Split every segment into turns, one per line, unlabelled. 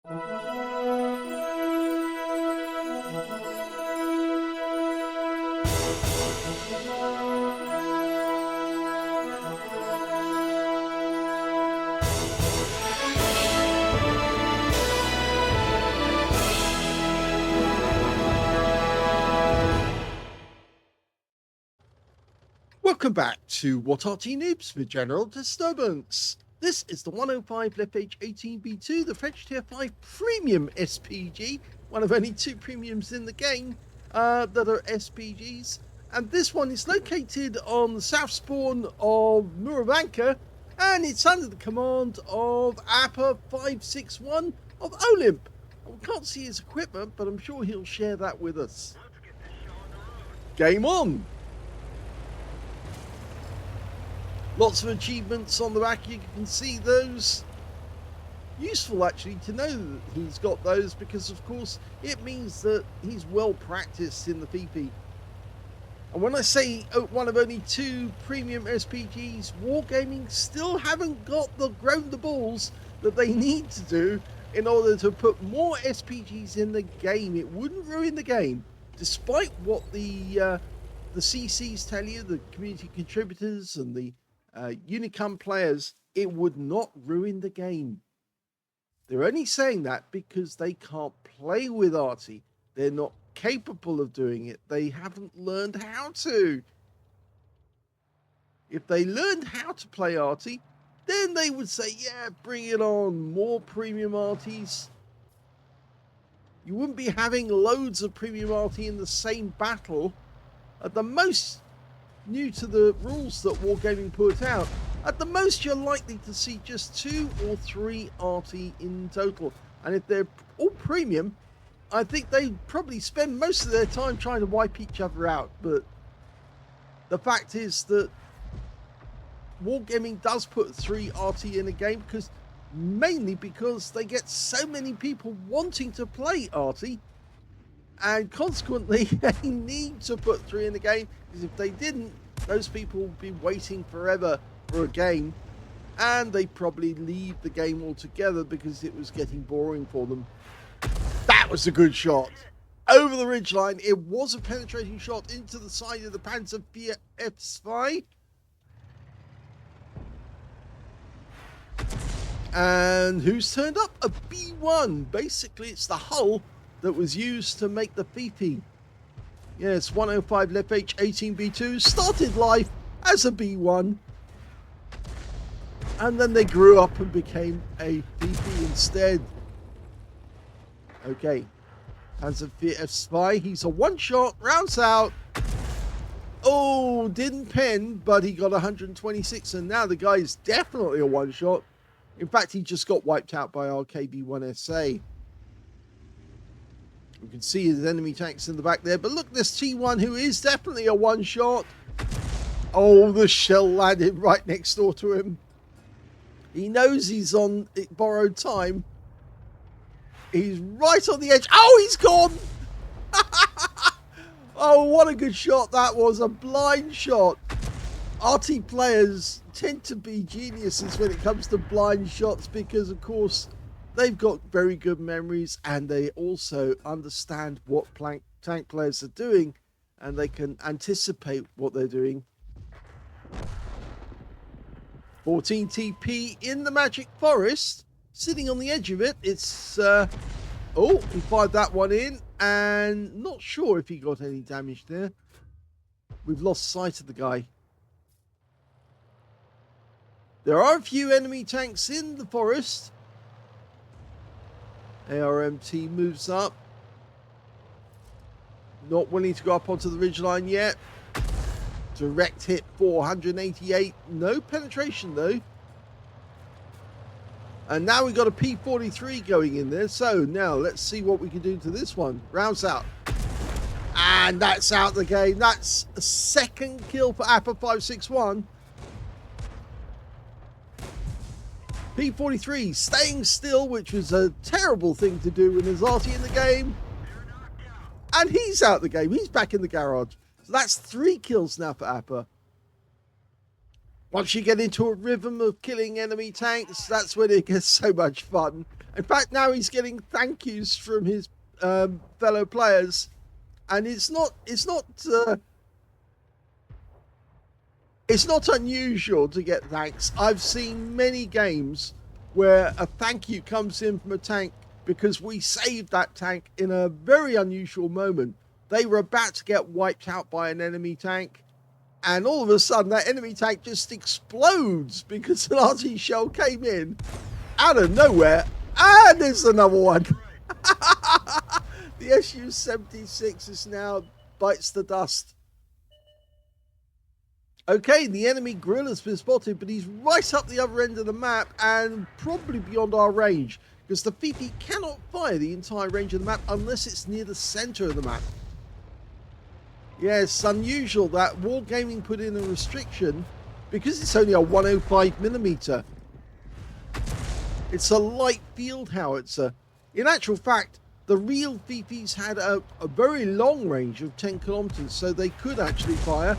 Welcome back to What Arty Noobs for General Disturbance. This is the 105 leFH18B2, the French Tier 5 Premium SPG, one of only two premiums in the game that are SPGs. And this one is located on the south spawn of Murovanka, and it's under the command of Appa561 of OLIMP. We can't see his equipment, but I'm sure he'll share that with us. Game on! Lots of achievements on the back, you can see those. Useful actually to know that he's got those, because of course it means that he's well practiced in the PP. And when I say one of only two premium SPGs, Wargaming still haven't grown the balls that they need to do in order to put more SPGs in the game. It wouldn't ruin the game, despite what the CCs tell you, the community contributors and the Unicum players. It would not ruin the game. They're only saying that because they can't play with Arty. They're not capable of doing it. They haven't learned how to. If they learned how to play Arty, then they would say, yeah, bring it on, more premium Arties. You wouldn't be having loads of premium Arty in the same battle. At the most, new to the rules that Wargaming put out, at the most you're likely to see just 2 or 3 Arty in total. And if they're all premium, I think they probably spend most of their time trying to wipe each other out. But the fact is that Wargaming does put 3 Arty in a game, mainly because they get so many people wanting to play Arty, and consequently they need to put 3 in the game, because if they didn't, those people would be waiting forever for a game, and they probably leave the game altogether because it was getting boring for them. That was a good shot over the ridgeline. It was a penetrating shot into the side of the Panzer-4 and who's turned up? A B1. Basically it's the hull that was used to make the PP. Yes, 105 leFH18B2 started life as a B1, and then they grew up and became a PP instead. Okay, Panzer-4 he's a one-shot, rounds out. Oh, didn't pen, but he got 126, and now the guy is definitely a one-shot. In fact, he just got wiped out by our KB1SA. You can see his enemy tanks in the back there, but look, this T1 who is definitely a one-shot. Oh, the shell landed right next door to him. He knows he's on borrowed time. He's right on the edge. Oh, he's gone. Oh, what a good shot that was. A blind shot. Arty players tend to be geniuses when it comes to blind shots, because of course they've got very good memories, and they also understand what tank players are doing, and they can anticipate what they're doing. 14 TP in the Magic Forest, sitting on the edge of it. It's oh, he fired that one in, and not sure if he got any damage there. We've lost sight of the guy. There are a few enemy tanks in the forest. ARMT moves up. Not willing to go up onto the ridgeline yet. Direct hit 488. No penetration though. And now we've got a P43 going in there. So now let's see what we can do to this one. Rounds out. And that's out the game. That's a second kill for Appa561. P43 staying still, which was a terrible thing to do when there's Arty in the game. And he's out the game. He's back in the garage. So that's 3 kills now for Appa. Once you get into a rhythm of killing enemy tanks, that's when it gets so much fun. In fact, now he's getting thank yous from his fellow players, and it's not unusual to get thanks. I've seen many games where a thank you comes in from a tank because we saved that tank in a very unusual moment. They were about to get wiped out by an enemy tank, and all of a sudden that enemy tank just explodes because an Arty shell came in out of nowhere, and there's another one. The SU-76 is now bites the dust. Okay, the enemy gorilla's been spotted, but he's right up the other end of the map and probably beyond our range, because the Fifi cannot fire the entire range of the map unless it's near the center of the map. Yes, unusual that Wargaming put in a restriction because it's only a 105mm. It's a light field howitzer. In actual fact, the real Fifis had a very long range of 10 kilometers, so they could actually fire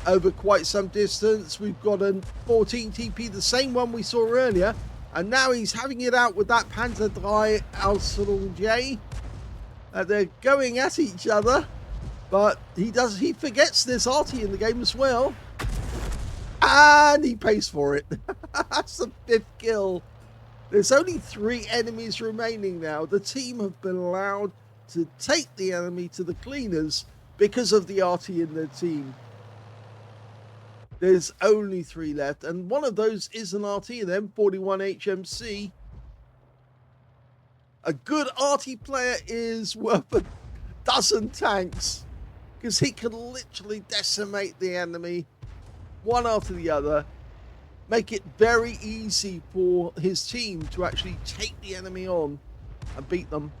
over quite some distance. We've got a 14 TP, the same one we saw earlier, and now he's having it out with that Panzer III Aslains. They're going at each other, but he forgets there's Arty in the game as well, and he pays for it. That's the 5th kill. There's only 3 enemies remaining now. The team have been allowed to take the enemy to the cleaners because of the Arty in their team. There's only 3 left, and one of those is an Arty, an M41 HMC. A good Arty player is worth a dozen tanks, because he can literally decimate the enemy one after the other, make it very easy for his team to actually take the enemy on and beat them.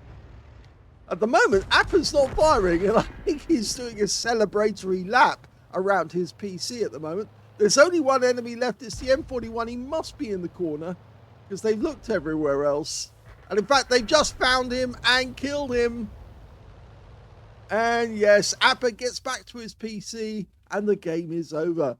At the moment, Appa's not firing, and I think he's doing a celebratory lap around his PC at the moment. There's only one enemy left. It's the M41. He must be in the corner because they've looked everywhere else. And in fact, they've just found him and killed him. And yes, Appa gets back to his PC and the game is over.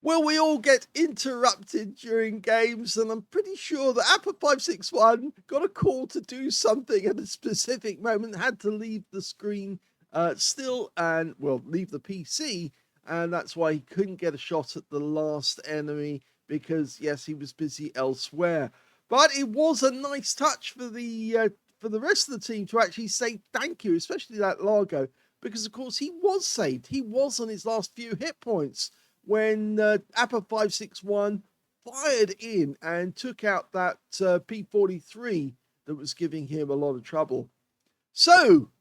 Well, we all get interrupted during games, and I'm pretty sure that Appa561 got a call to do something at a specific moment, had to leave the screen still and, well, leave the PC, and that's why he couldn't get a shot at the last enemy because, yes, he was busy elsewhere. But it was a nice touch for the rest of the team to actually say thank you, especially that Largo, because, of course, he was saved. He was on his last few hit points when Appa561 fired in and took out that P43 that was giving him a lot of trouble. So,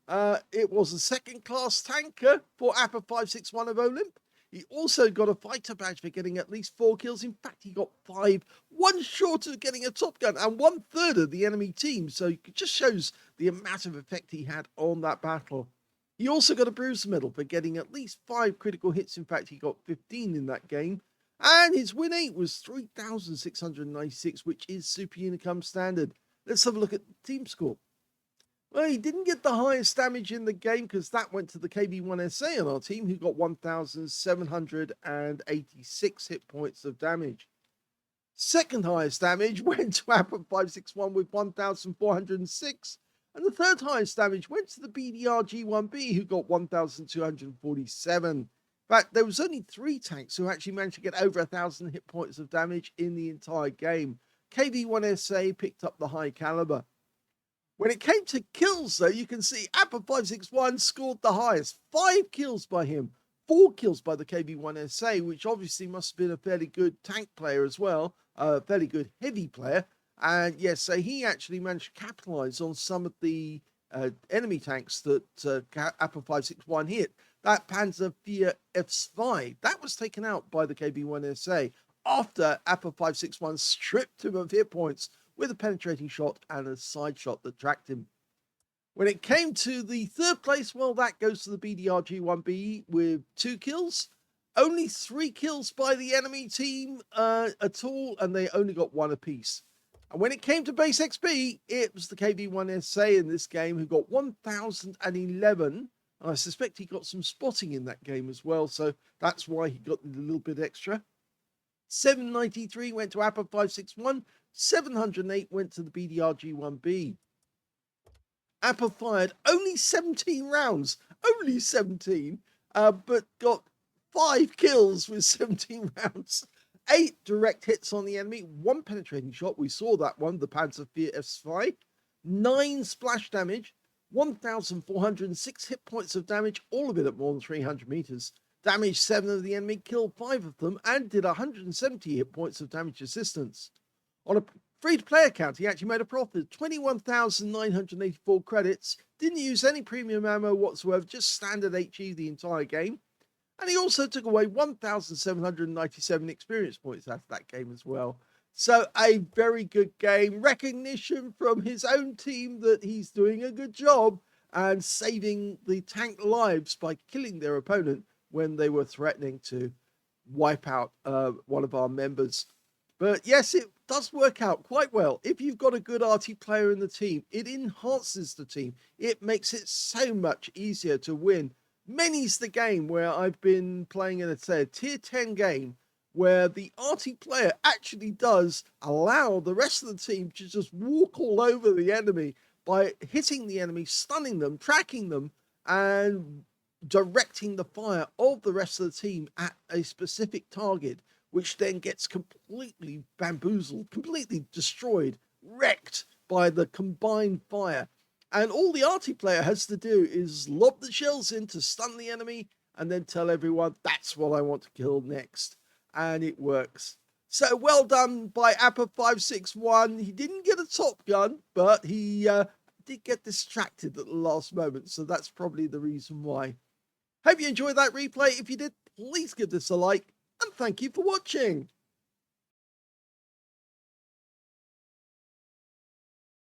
it was a second-class tanker for Appa561 of OLIMP. He also got a fighter badge for getting at least 4 kills. In fact, he got 5, one short of getting a top gun, and 1/3 of the enemy team. So it just shows the amount of effect he had on that battle. He also got a bruiser medal for getting at least 5 critical hits. In fact, he got 15 in that game. And his win rate was 3,696, which is Super Unicum standard. Let's have a look at the team score. Well, he didn't get the highest damage in the game because that went to the KB1SA on our team, who got 1,786 hit points of damage. Second highest damage went to Appa561 with 1,406. And the third highest damage went to the BDR-G1B, who got 1,247. In fact, there was only 3 tanks who actually managed to get over 1,000 hit points of damage in the entire game. KB1SA picked up the high caliber. When it came to kills, though, you can see Appa561 scored the highest. 5 kills by him, 4 kills by the KB1SA, which obviously must have been a fairly good tank player as well, a fairly good heavy player. And yes, so he actually managed to capitalize on some of the enemy tanks that Appa561 hit. That Panzer IV F5, that was taken out by the KB1SA after Appa561 stripped him of hit points with a penetrating shot and a side shot that tracked him. When it came to the third place, well, that goes to the BDR-G1B with 2 kills. Only 3 kills by the enemy team at all, and they only got 1 apiece. And when it came to base XP, it was the KB1SA in this game who got 1,011. And I suspect he got some spotting in that game as well, so that's why he got a little bit extra. 793 went to Appa561, 708 went to the BDR-G1B. Appa fired only 17 rounds, only 17, but got 5 kills with 17 rounds. 8 direct hits on the enemy, 1 penetrating shot, we saw that one, the Panzer IV S5, 9 splash damage, 1,406 hit points of damage, all of it at more than 300 meters. Damaged 7 of the enemy, killed 5 of them, and did 170 hit points of damage assistance. On a free-to-play account, he actually made a profit, 21,984 credits, didn't use any premium ammo whatsoever, just standard HE the entire game. And he also took away 1,797 experience points out of that game as well. So a very good game. Recognition from his own team that he's doing a good job and saving the tank lives by killing their opponent when they were threatening to wipe out one of our members. But yes, it does work out quite well. If you've got a good Arty player in the team, it enhances the team. It makes it so much easier to win. Many's the game where I've been playing in a tier 10 game where the Arty player actually does allow the rest of the team to just walk all over the enemy by hitting the enemy, stunning them, tracking them, and directing the fire of the rest of the team at a specific target, which then gets completely bamboozled, completely destroyed, wrecked by the combined fire. And all the Arty player has to do is lob the shells in to stun the enemy and then tell everyone, that's what I want to kill next. And it works. So well done by Appa561. He didn't get a top gun, but he did get distracted at the last moment. So that's probably the reason why. Hope you enjoyed that replay. If you did, please give this a like. And thank you for watching.